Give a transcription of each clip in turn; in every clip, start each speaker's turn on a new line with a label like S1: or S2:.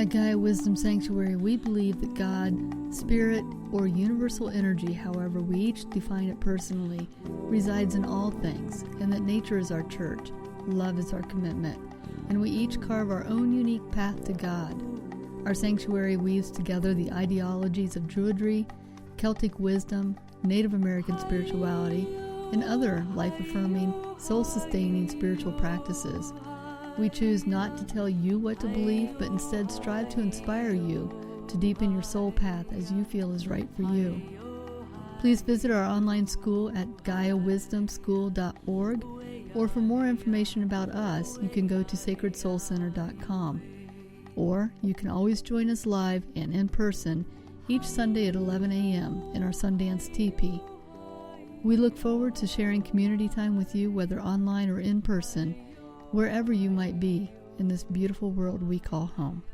S1: At Gaia Wisdom Sanctuary, we believe that God, Spirit, or universal energy, however we each define it personally, resides in all things, and that nature is our church, love is our commitment, and we each carve our own unique path to God. Our sanctuary weaves together the ideologies of Druidry, Celtic wisdom, Native American spirituality, and other life-affirming, soul-sustaining spiritual practices. We choose not to tell you what to believe, but instead strive to inspire you to deepen your soul path as you feel is right for you. Please visit our online school at GaiaWisdomSchool.org, or for more information about us, you can go to SacredSoulCenter.com. Or you can always join us live and in person each Sunday at 11 a.m. in our Sundance Teepee. We look forward to sharing community time with you, whether online or in person, wherever you might be in this beautiful world we call home.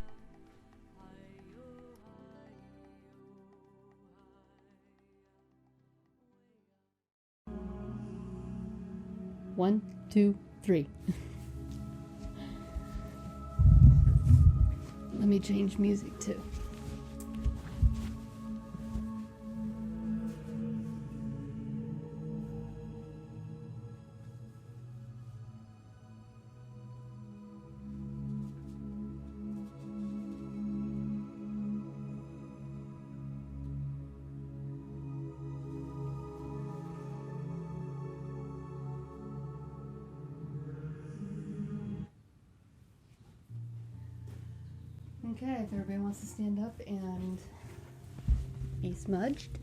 S1: One, two, three. Let me change music too. Okay, if everybody wants to stand up and be smudged.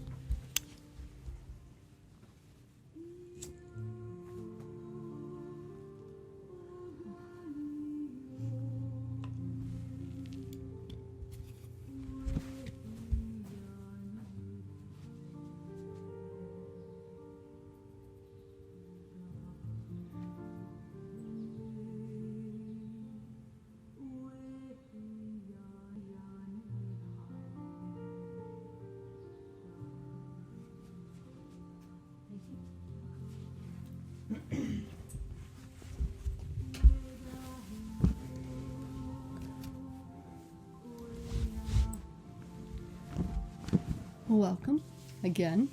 S1: Welcome again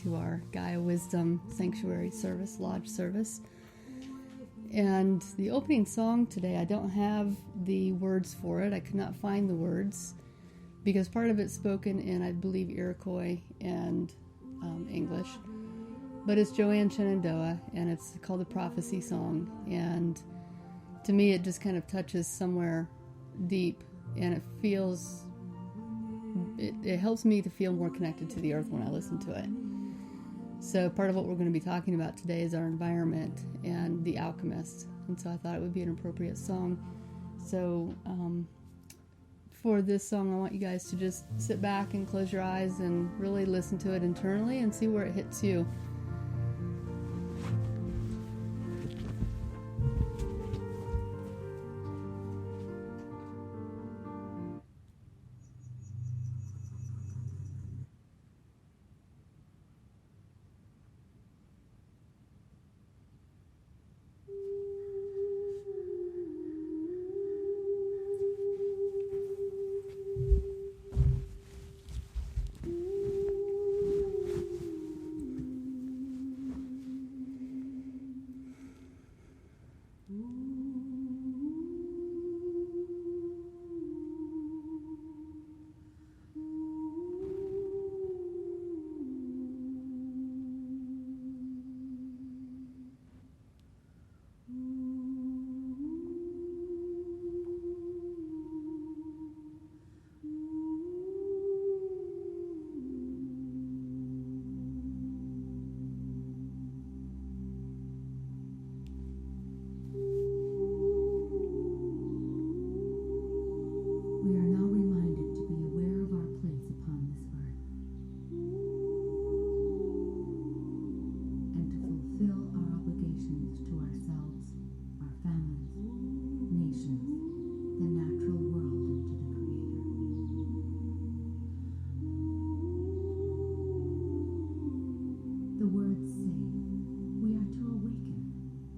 S1: to our Gaia Wisdom Sanctuary service, Lodge service. And the opening song today, I don't have the words for it. I could not find the words because part of it's spoken in, I believe, Iroquois and English. But it's Joanne Shenandoah, and it's called the Prophecy Song. And to me, it just kind of touches somewhere deep, and it feels... It helps me to feel more connected to the earth when I listen to it. So part of what we're going to be talking about today is our environment and the Alchemist. And so I thought it would be an appropriate song. So for this song, I want you guys to just sit back and close your eyes and really listen to it internally and see where it hits you.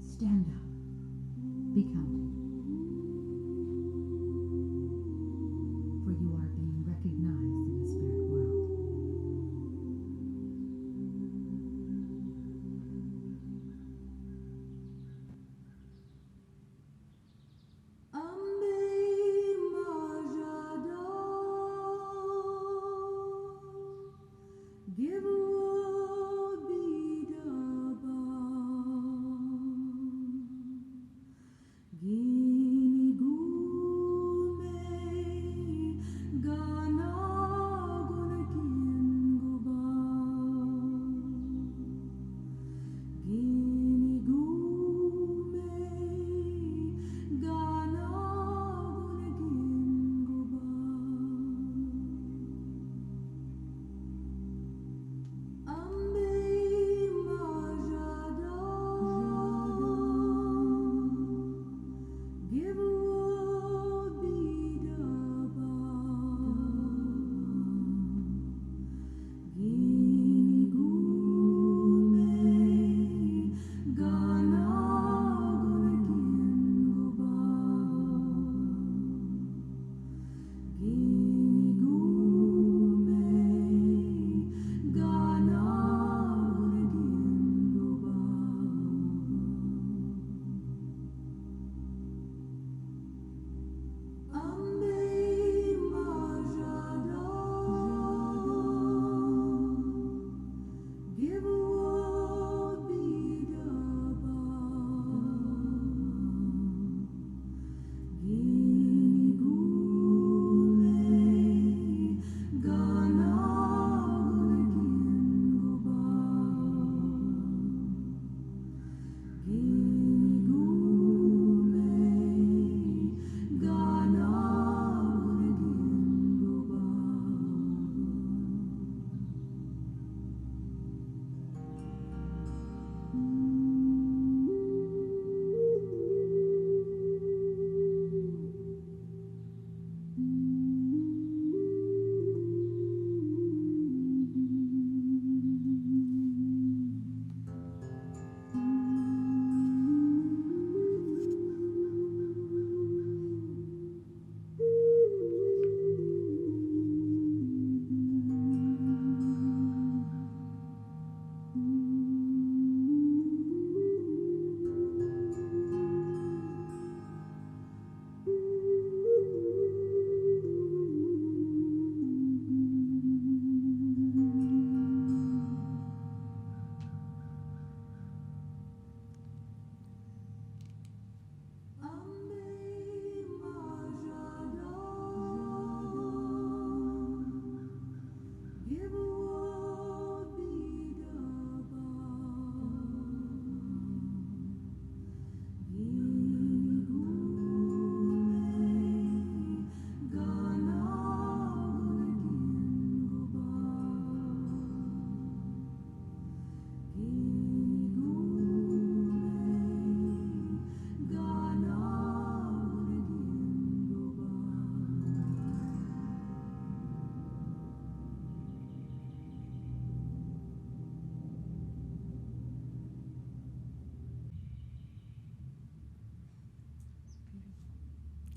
S2: Stand up. Be counted.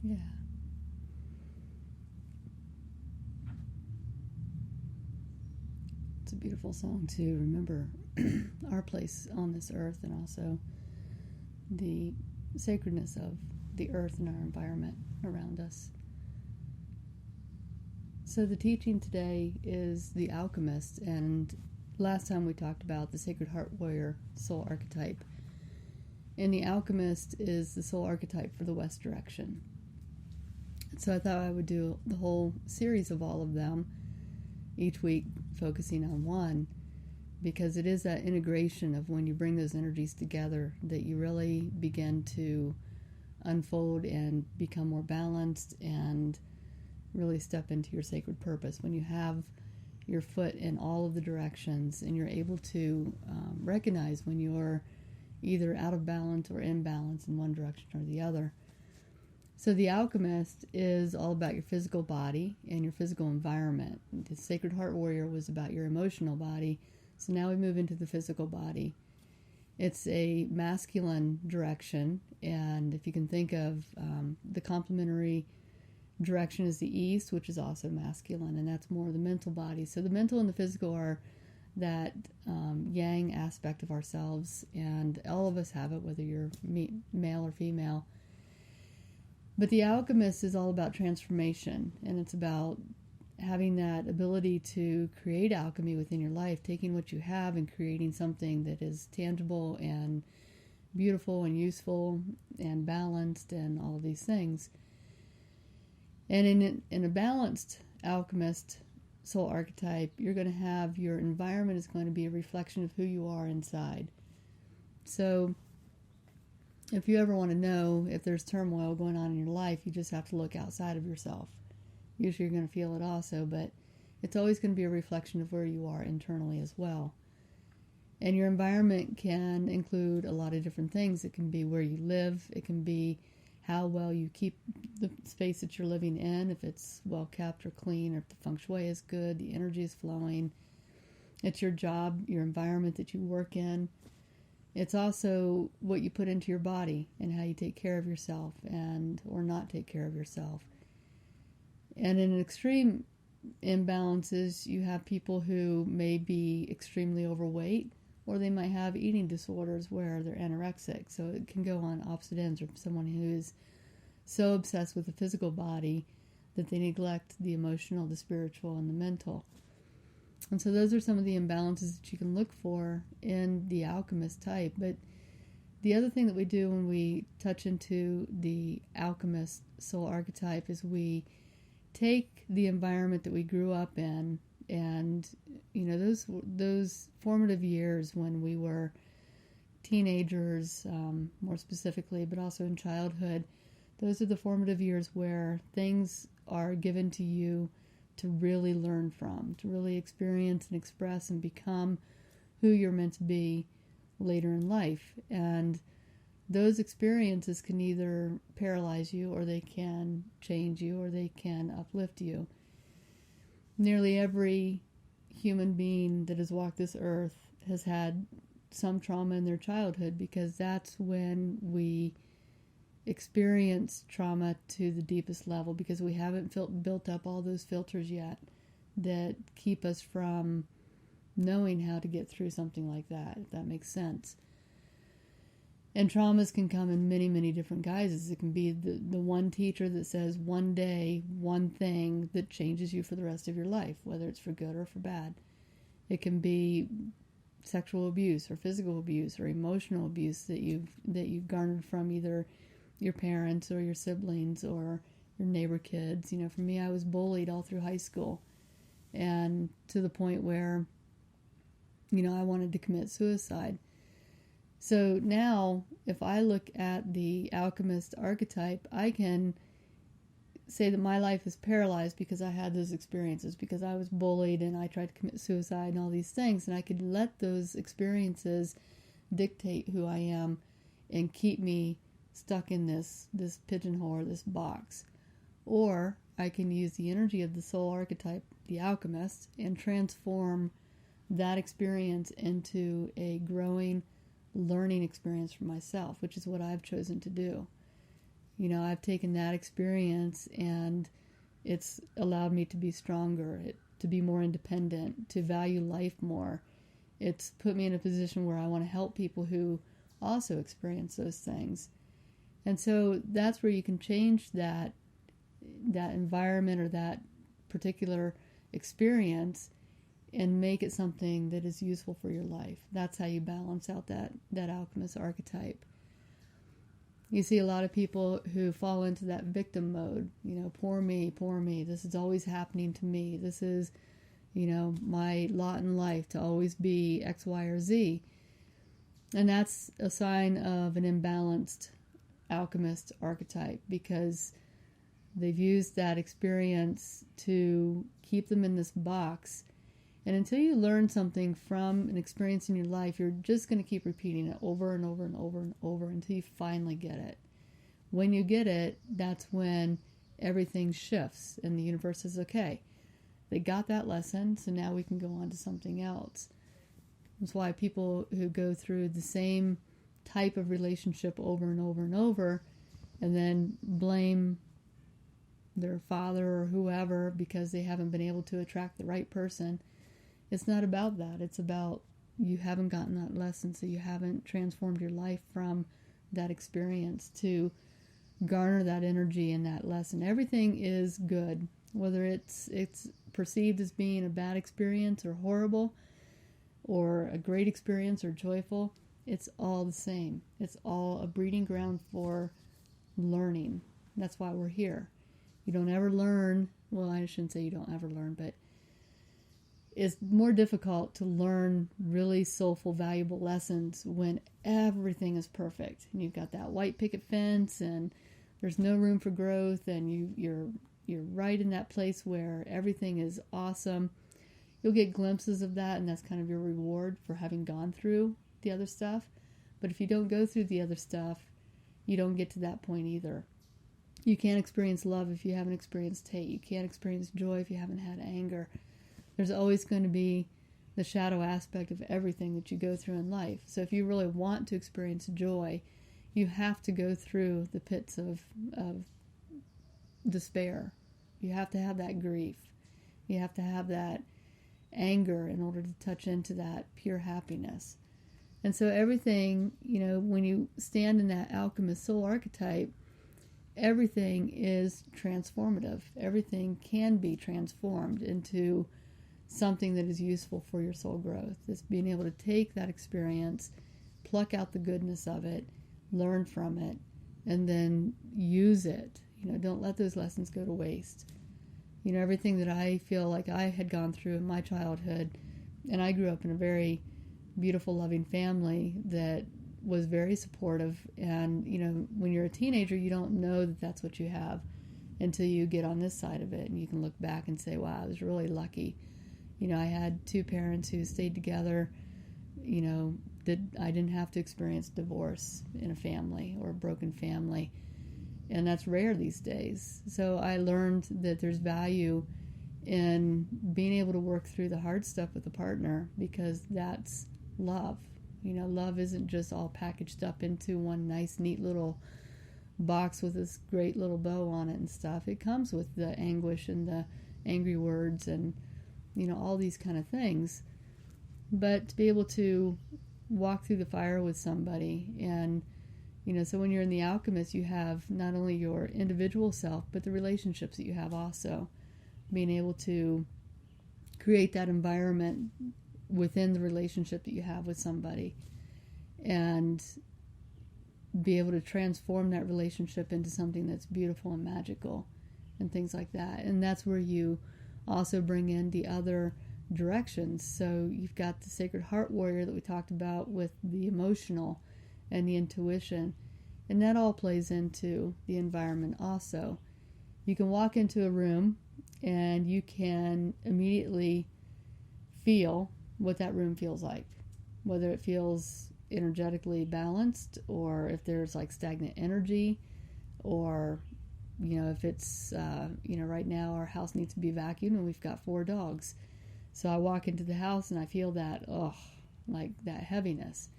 S1: Yeah. It's a beautiful song to remember our place on this earth, and also the sacredness of the earth and our environment around us. So the teaching today is the Alchemist, and last time we talked about the Sacred Heart Warrior Soul Archetype. And the Alchemist is the Soul Archetype for the West direction. So I thought I would do the whole series of all of them, each week focusing on one, because it is that integration of when you bring those energies together that you really begin to unfold and become more balanced and really step into your sacred purpose. When you have your foot in all of the directions and you're able to recognize when you're either out of balance or in balance in one direction or the other. So the Alchemist is all about your physical body and your physical environment. The Sacred Heart Warrior was about your emotional body. So now we move into the physical body. It's a masculine direction, and if you can think of the complementary direction is the East, which is also masculine, and that's more the mental body. So the mental and the physical are that yang aspect of ourselves, and all of us have it, whether you're male or female. But the Alchemist is all about transformation, and it's about having that ability to create alchemy within your life, taking what you have and creating something that is tangible and beautiful and useful and balanced and all of these things. And in a balanced Alchemist soul archetype, you're going to have your environment is going to be a reflection of who you are inside. So if you ever want to know if there's turmoil going on in your life, you just have to look outside of yourself. Usually you're going to feel it also, but it's always going to be a reflection of where you are internally as well. And your environment can include a lot of different things. It can be where you live. It can be how well you keep the space that you're living in, if it's well kept or clean, or if the feng shui is good, the energy is flowing. It's your job, your environment that you work in. It's also what you put into your body and how you take care of yourself and or not take care of yourself. And in extreme imbalances, you have people who may be extremely overweight, or they might have eating disorders where they're anorexic. So it can go on opposite ends, or someone who is so obsessed with the physical body that they neglect the emotional, the spiritual, and the mental. And so those are some of the imbalances that you can look for in the Alchemist type. But the other thing that we do when we touch into the Alchemist soul archetype is we take the environment that we grew up in, and those formative years when we were teenagers, more specifically, but also in childhood. Those are the formative years where things are given to you to really learn from, to really experience and express and become who you're meant to be later in life. And those experiences can either paralyze you, or they can change you, or they can uplift you. Nearly every human being that has walked this earth has had some trauma in their childhood, because that's when we experience trauma to the deepest level, because we haven't built up all those filters yet that keep us from knowing how to get through something like that, if that makes sense. And traumas can come in many, many different guises. It can be the one teacher that says one day, one thing that changes you for the rest of your life, whether it's for good or for bad. It can be sexual abuse or physical abuse or emotional abuse that you've garnered from either your parents or your siblings or your neighbor kids. For me, I was bullied all through high school, and to the point where, I wanted to commit suicide. So now, if I look at the Alchemist archetype, I can say that my life is paralyzed because I had those experiences, because I was bullied and I tried to commit suicide and all these things, and I could let those experiences dictate who I am and keep me stuck in this pigeonhole or this box. Or I can use the energy of the soul archetype, the Alchemist, and transform that experience into a growing learning experience for myself, which is what I've chosen to do. I've taken that experience and it's allowed me to be stronger, to be more independent, to value life more. It's put me in a position where I want to help people who also experience those things. And so that's where you can change that environment or that particular experience and make it something that is useful for your life. That's how you balance out that alchemist archetype. You see a lot of people who fall into that victim mode, poor me, this is always happening to me. This is, my lot in life to always be X, Y, or Z. And that's a sign of an imbalanced alchemist archetype, because they've used that experience to keep them in this box. And until you learn something from an experience in your life, you're just going to keep repeating it over and over and over and over until you finally get it. When you get it, that's when everything shifts and the universe says, okay, they got that lesson, so now we can go on to something else. That's why people who go through the same type of relationship over and over and over and then blame their father or whoever because they haven't been able to attract the right person, it's not about that. It's about you haven't gotten that lesson, so you haven't transformed your life from that experience to garner that energy and that lesson. Everything is good, whether it's perceived as being a bad experience or horrible or a great experience or joyful. It's all the same. It's all a breeding ground for learning. That's why we're here. You don't ever learn, well, I shouldn't say you don't ever learn, but it's more difficult to learn really soulful, valuable lessons when everything is perfect. And you've got that white picket fence and there's no room for growth, and you're right in that place where everything is awesome. You'll get glimpses of that, and that's kind of your reward for having gone through the other stuff. But if you don't go through the other stuff, you don't get to that point either. You can't experience love if you haven't experienced hate. You can't experience joy if you haven't had anger. There's always going to be the shadow aspect of everything that you go through in life. So if you really want to experience joy, you have to go through the pits of despair. You have to have that grief. You have to have that anger in order to touch into that pure happiness. And so everything, when you stand in that alchemist soul archetype, everything is transformative. Everything can be transformed into something that is useful for your soul growth. It's being able to take that experience, pluck out the goodness of it, learn from it, and then use it. Don't let those lessons go to waste. Everything that I feel like I had gone through in my childhood, and I grew up in a very beautiful, loving family that was very supportive. And, when you're a teenager, you don't know that that's what you have until you get on this side of it. And you can look back and say, wow, I was really lucky. I had two parents who stayed together, that I didn't have to experience divorce in a family or a broken family. And that's rare these days. So I learned that there's value in being able to work through the hard stuff with a partner, because that's love. Love isn't just all packaged up into one nice, neat little box with this great little bow on it and stuff. It comes with the anguish and the angry words and, all these kind of things. But to be able to walk through the fire with somebody and, so when you're in the alchemist, you have not only your individual self, but the relationships that you have also. Being able to create that environment within the relationship that you have with somebody and be able to transform that relationship into something that's beautiful and magical and things like that. And that's where you also bring in the other directions. So you've got the sacred heart warrior that we talked about with the emotional and the intuition, and that all plays into the environment also. You can walk into a room and you can immediately feel what that room feels like, whether it feels energetically balanced or if there's like stagnant energy, or if it's right now our house needs to be vacuumed and we've got 4 dogs. So I walk into the house and I feel that like that heaviness.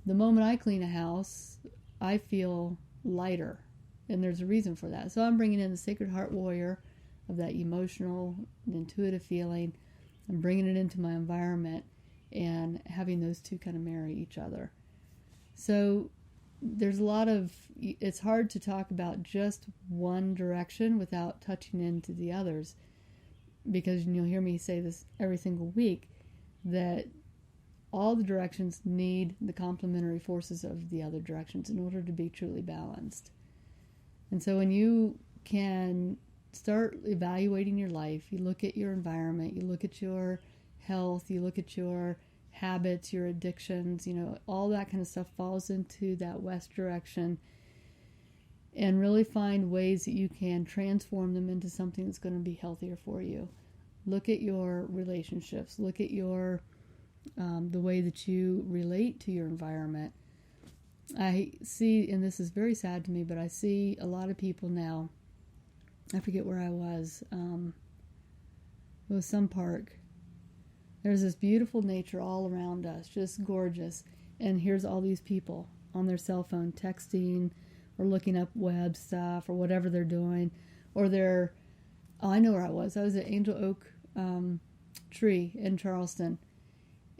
S1: The moment I clean a house, I feel lighter. And there's a reason for that. So I'm bringing in the Sacred Heart Warrior of that emotional, intuitive feeling. I'm bringing it into my environment and having those two kind of marry each other. So there's a lot of, it's hard to talk about just one direction without touching into the others, because you'll hear me say this every single week, that all the directions need the complementary forces of the other directions in order to be truly balanced. And so when you can start evaluating your life, you look at your environment, you look at your health, you look at your habits, your addictions, all that kind of stuff falls into that west direction, and really find ways that you can transform them into something that's going to be healthier for you. Look at your relationships, look at your the way that you relate to your environment. I see, and this is very sad to me, but I see a lot of people now, I forget where I was, it was some park. There's this beautiful nature all around us, just gorgeous, and here's all these people on their cell phone texting or looking up web stuff or whatever they're doing, or they're, I know where I was at Angel Oak tree in Charleston.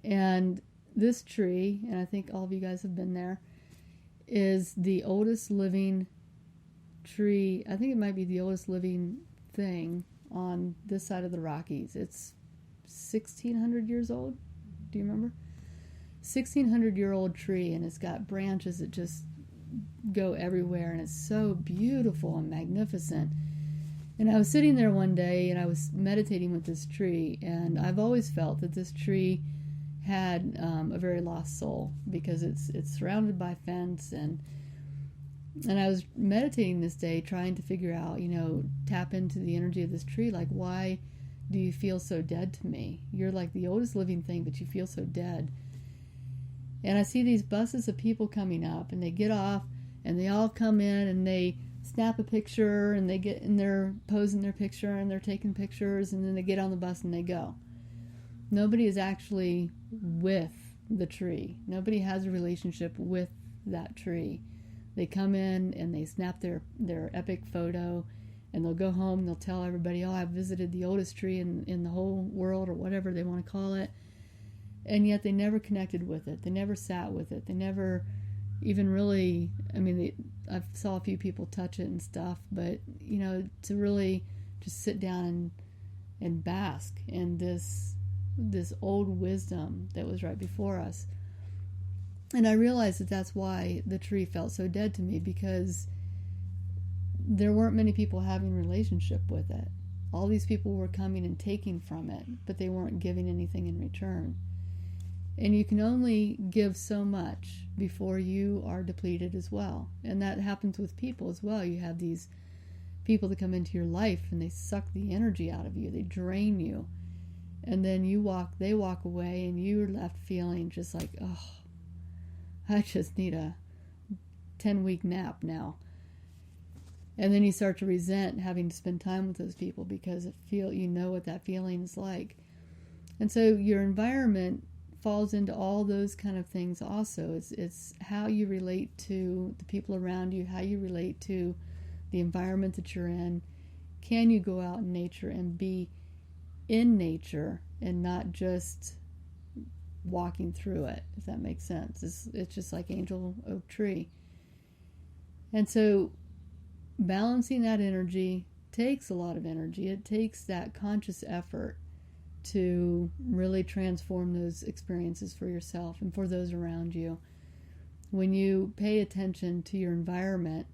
S1: And this tree, and I think all of you guys have been there, is the oldest living tree. I think it might be the oldest living thing on this side of the Rockies. It's 1,600 years old. Do you remember? 1,600-year-old tree, and it's got branches that just go everywhere, and it's so beautiful and magnificent. And I was sitting there one day, and I was meditating with this tree, and I've always felt that this tree had a very lost soul, because it's surrounded by fence, and I was meditating this day trying to figure out, tap into the energy of this tree, like, why do you feel so dead to me? You're like the oldest living thing, but you feel so dead. And I see these buses of people coming up, and they get off, and they all come in, and they snap a picture, and they get in their posing their picture, and they're taking pictures, and then they get on the bus and they go. Nobody is actually with the tree. Nobody has a relationship with that tree. They come in and they snap their epic photo, and they'll go home and they'll tell everybody, oh, I visited the oldest tree in the whole world, or whatever they want to call it. And yet they never connected with it. They never sat with it. They never even really, I saw a few people touch it and stuff, but, to really just sit down and bask in this old wisdom that was right before us. And I realized that that's why the tree felt so dead to me, because there weren't many people having a relationship with it. All these people were coming and taking from it, but they weren't giving anything in return. And you can only give so much before you are depleted as well. And that happens with people as well. You have these people that come into your life, and they suck the energy out of you. They drain you. And then they walk away, and you're left feeling just like, oh, I just need a 10-week nap now. And then you start to resent having to spend time with those people, because you know what that feeling is like. And so your environment falls into all those kind of things also. It's how you relate to the people around you, how you relate to the environment that you're in. Can you go out in nature and be in nature and not just walking through it, if that makes sense? It's just like Angel Oak Tree. And so balancing that energy takes a lot of energy. It takes that conscious effort to really transform those experiences for yourself and for those around you. When you pay attention to your environment,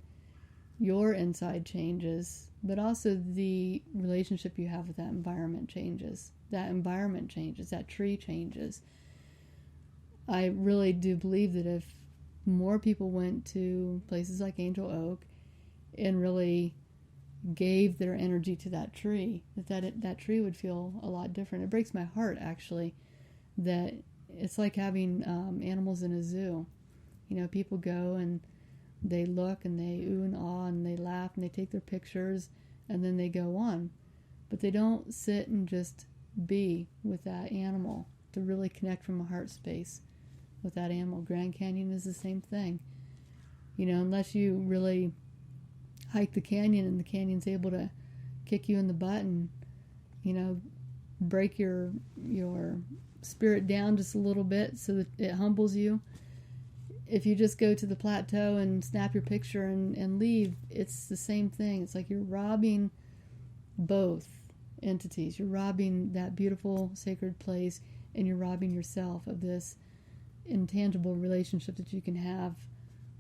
S1: your inside changes, but also the relationship you have with that environment changes. That environment changes, that tree changes. I really do believe that if more people went to places like Angel Oak and really gave their energy to that tree, that tree would feel a lot different. It breaks my heart, actually, that it's like having animals in a zoo. People go and they look and they ooh and ah and they laugh and they take their pictures and then they go on. But they don't sit and just be with that animal to really connect from a heart space with that animal. Grand Canyon is the same thing. Unless you really hike the canyon and the canyon's able to kick you in the butt and, break your spirit down just a little bit so that it humbles you. If you just go to the plateau and snap your picture and leave, it's the same thing. It's like you're robbing both entities. You're robbing that beautiful sacred place, and you're robbing yourself of this intangible relationship that you can have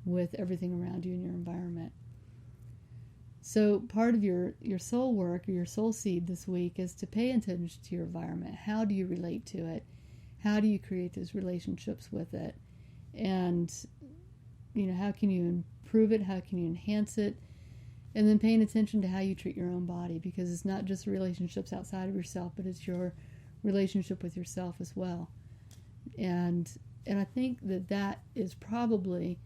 S1: with everything around you in your environment. So part of your soul work or your soul seed this week is to pay attention to your environment. How do you relate to it? How do you create those relationships with it? And, how can you improve it? How can you enhance it? And then paying attention to how you treat your own body, because it's not just relationships outside of yourself, but it's your relationship with yourself as well. And I think that is probably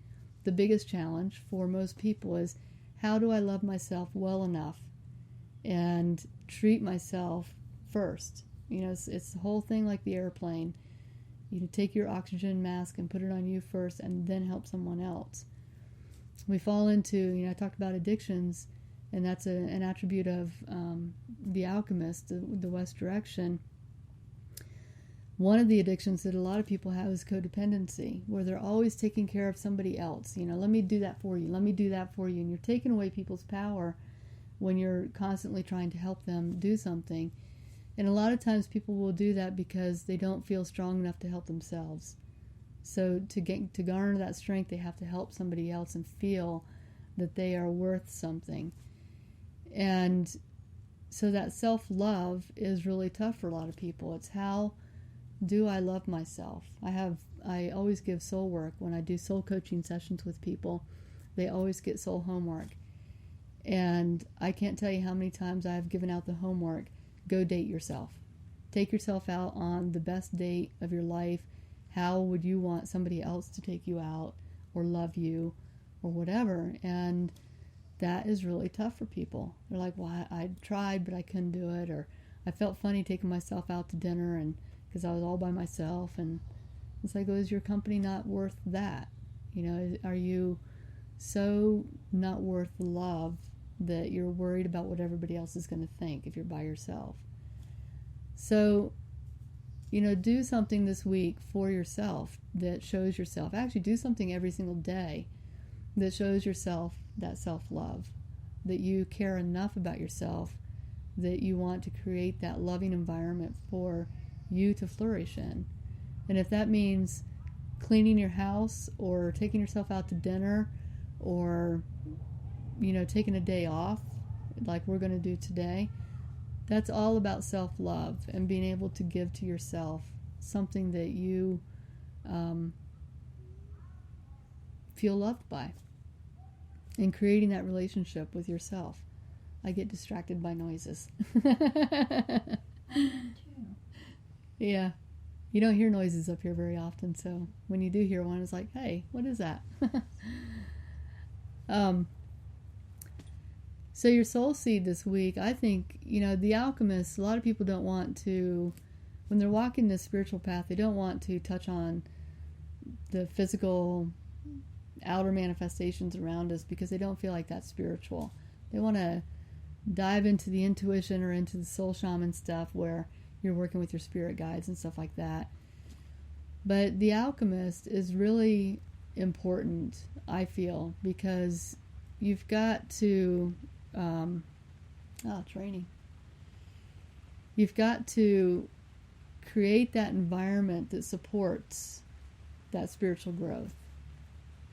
S1: the biggest challenge for most people is, how do I love myself well enough and treat myself first? It's the whole thing like the airplane. You take your oxygen mask and put it on you first and then help someone else. We fall into, I talked about addictions, and that's an attribute of the Alchemist, the West direction. One of the addictions that a lot of people have is codependency, where they're always taking care of somebody else. Let me do that for you. Let me do that for you. And you're taking away people's power when you're constantly trying to help them do something. And a lot of times people will do that because they don't feel strong enough to help themselves. So to garner that strength, they have to help somebody else and feel that they are worth something. And so that self-love is really tough for a lot of people. It's how do I love myself? I always give soul work when I do soul coaching sessions with people. They always get soul homework. And I can't tell you how many times I've given out the homework. Go date yourself. Take yourself out on the best date of your life. How would you want somebody else to take you out or love you or whatever? And that is really tough for people. They're like, well, I tried, but I couldn't do it. Or I felt funny taking myself out to dinner and because I was all by myself. And it's like, is your company not worth that? Are you so not worth the love that you're worried about what everybody else is going to think if you're by yourself? So, do something this week for yourself that shows yourself. Actually, do something every single day that shows yourself that self-love, that you care enough about yourself that you want to create that loving environment for you to flourish in. And if that means cleaning your house or taking yourself out to dinner or taking a day off like we're going to do today, that's all about self-love and being able to give to yourself something that you feel loved by and creating that relationship with yourself. I get distracted by noises. Yeah. You don't hear noises up here very often, so when you do hear one, it's like, hey, what is that? So your soul seed this week, I think, the Alchemist, a lot of people don't want to, when they're walking this spiritual path, they don't want to touch on the physical outer manifestations around us because they don't feel like that's spiritual. They want to dive into the intuition or into the soul shaman stuff where you're working with your spirit guides and stuff like that. But the Alchemist is really important, I feel, because you've got to it's raining. You've got to create that environment that supports that spiritual growth.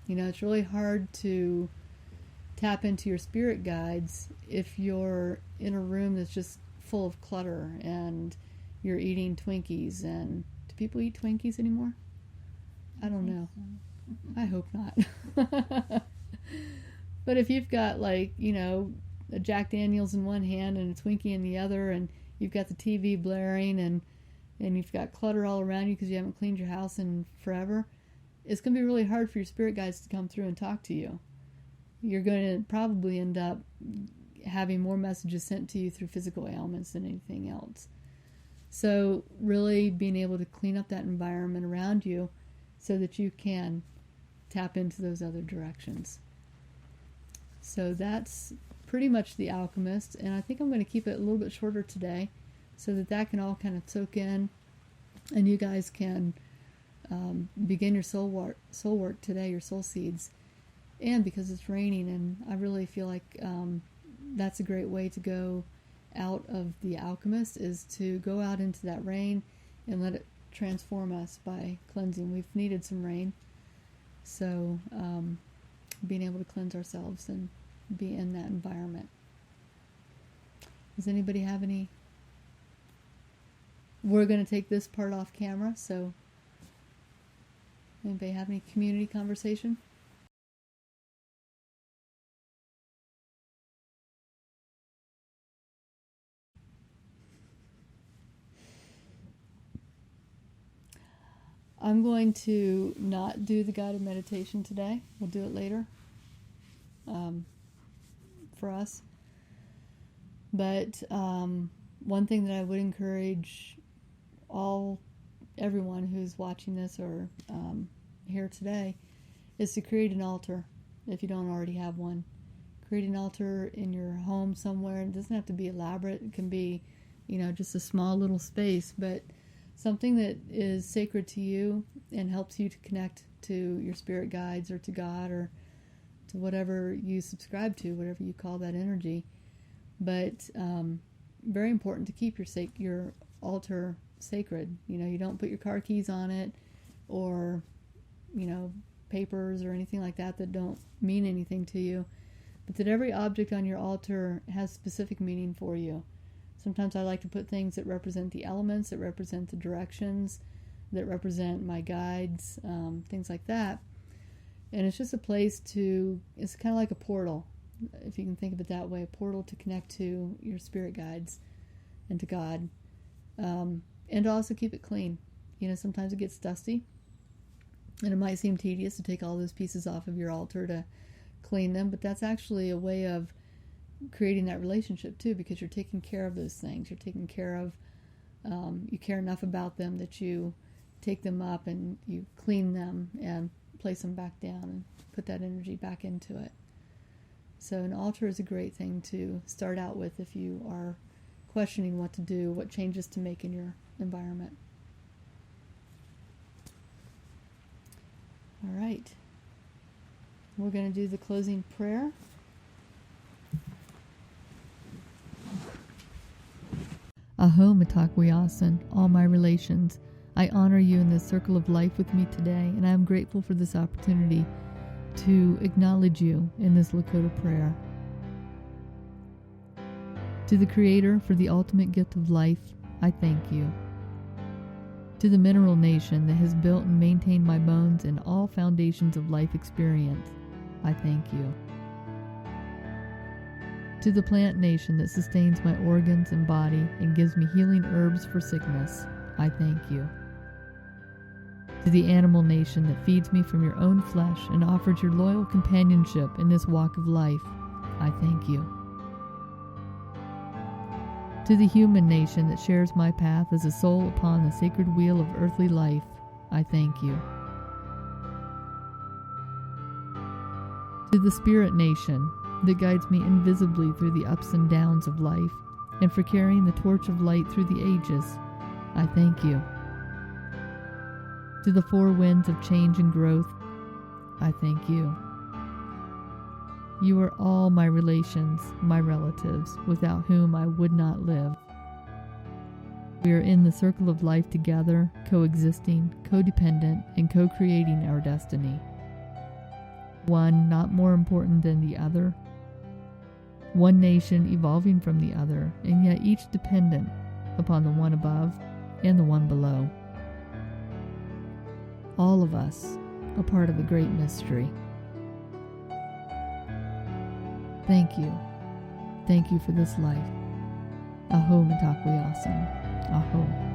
S1: It's really hard to tap into your spirit guides if you're in a room that's just full of clutter and you're eating Twinkies. And do people eat Twinkies anymore? I don't know. I hope not. But if you've got a Jack Daniels in one hand and a Twinkie in the other, and you've got the TV blaring and you've got clutter all around you because you haven't cleaned your house in forever, it's going to be really hard for your spirit guides to come through and talk to you. You're going to probably end up having more messages sent to you through physical ailments than anything else. So really being able to clean up that environment around you so that you can tap into those other directions. So that's pretty much the Alchemist, and I think I'm going to keep it a little bit shorter today so that can all kind of soak in, and you guys can begin your soul work today, your soul seeds. And because it's raining, and I really feel like that's a great way to go out of the Alchemist, is to go out into that rain and let it transform us by cleansing. We've needed some rain, so being able to cleanse ourselves and be in that environment. Does anybody have any? We're going to take this part off camera, so anybody have any community conversation? I'm going to not do the guided meditation today. We'll do it later for us. But one thing that I would encourage everyone who's watching this or here today is to create an altar if you don't already have one. Create an altar in your home somewhere. It doesn't have to be elaborate. It can be, just a small little space, but something that is sacred to you and helps you to connect to your spirit guides or to God or to whatever you subscribe to, whatever you call that energy. But very important to keep your altar sacred. You don't put your car keys on it or, papers or anything like that don't mean anything to you. But that every object on your altar has specific meaning for you. Sometimes I like to put things that represent the elements, that represent the directions, that represent my guides, things like that. And it's just a place it's kind of like a portal, if you can think of it that way, a portal to connect to your spirit guides and to God. And to also keep it clean. Sometimes it gets dusty, and it might seem tedious to take all those pieces off of your altar to clean them, but that's actually a way of creating that relationship too, because you're taking care of those things. You're taking care of, you care enough about them that you take them up and you clean them and place them back down and put that energy back into it. So an altar is a great thing to start out with if you are questioning what to do, what changes to make in your environment. All right. We're going to do the closing prayer. Aho Mitakuye Essen, all my relations, I honor you in this circle of life with me today, and I am grateful for this opportunity to acknowledge you in this Lakota prayer. To the Creator for the ultimate gift of life, I thank you. To the mineral nation that has built and maintained my bones and all foundations of life experience, I thank you. To the plant nation that sustains my organs and body and gives me healing herbs for sickness, I thank you. To the animal nation that feeds me from your own flesh and offers your loyal companionship in this walk of life, I thank you. To the human nation that shares my path as a soul upon the sacred wheel of earthly life, I thank you. To the spirit nation that guides me invisibly through the ups and downs of life, and for carrying the torch of light through the ages, I thank you. To the four winds of change and growth, I thank you. You are all my relations, my relatives, without whom I would not live. We are in the circle of life together, coexisting, codependent, and co-creating our destiny. One not more important than the other. One nation evolving from the other, and yet each dependent upon the one above and the one below. All of us a part of a great mystery. Thank you. Thank you for this life. Aho Mitakuye Essen. Aho.